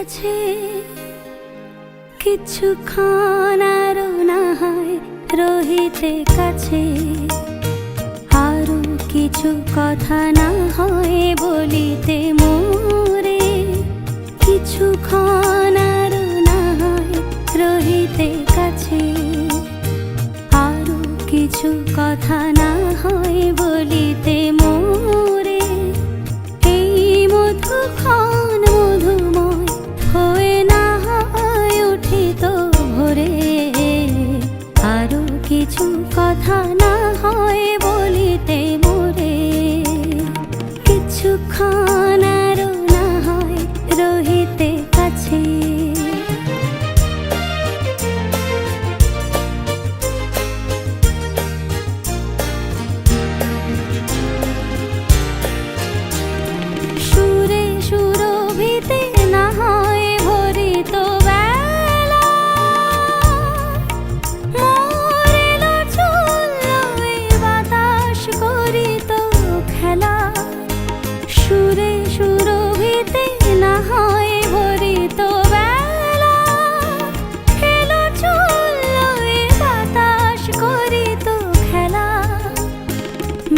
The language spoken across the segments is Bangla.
কাছে কিছুক্ষণ আরো না হয় রহিতে কাছে, আরো কিছু কথা না হয় বলিতে মোরে। কিছুক্ষণ আরো না হয় রহিতে কাছে, আরো কিছু কথা না হয় বলিতে মোরে। এই মধুক্ষণ মধুময় হয়ে না হয় উঠিত ভোরে, আরো কিছু কথা না হয় বলিতে মোরে। কিছুক্ষণ আরো না হয় রহিতে কাছে। সুরে সুরভিতে না হয় ভরিত বেলা, মোরেল চুল্লয়ে বাতাস করিত খেলা। সুরে সুরভিতে না হয় ভরিত বেলা, খেলো চুল্লয়ে বাতাস করিত খেলা।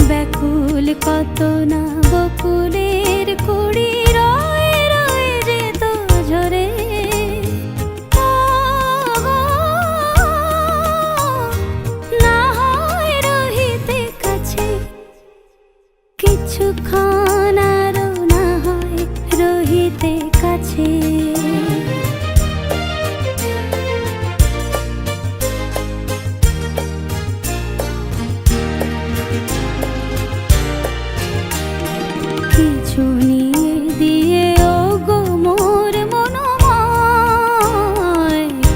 ব্যাকুল কত না বকুলের কুড়ি রয়ে রয়ে যেত ঝরে। না হয় রহিতে কাছে, কিছুক্ষণ আরো না হয় রহিতে কাছে। কিছু নিয়ে দিয়ে ও গো মোর মনোময়,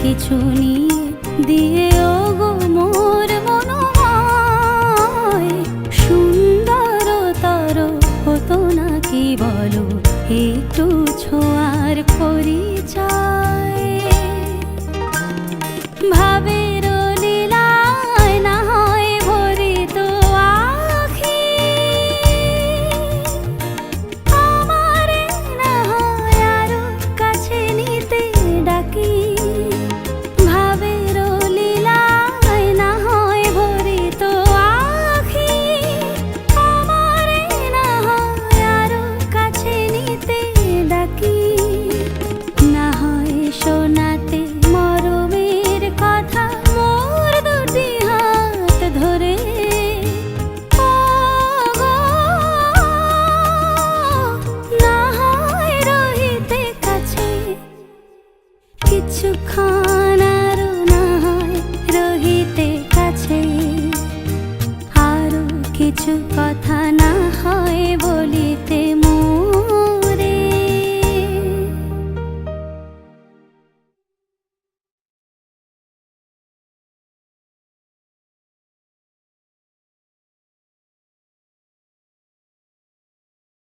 কিছু নিয়ে দিয়ে ও গো মোর মনোময়। সুন্দরতর হতো না কি বলো একটু ছোঁয়ার পরিচয়। ভাবের লীলায় না হয় ভরিত আখি, আমারে না হয় আরো কাছে নিতে ডাকি। ভাবের লীলায় না হয় ভরিত আখি, আমারে না হয় আরো কাছে নিতে ডাকি। না হয় শোনাতে মরমের কথা মোর দুটি হাত ধরে। না হয় রহিতে কাছে, কিছুক্ষণ আরো না হয় রহিতে কাছে, আরো কিছু কথা না হয় বলিতে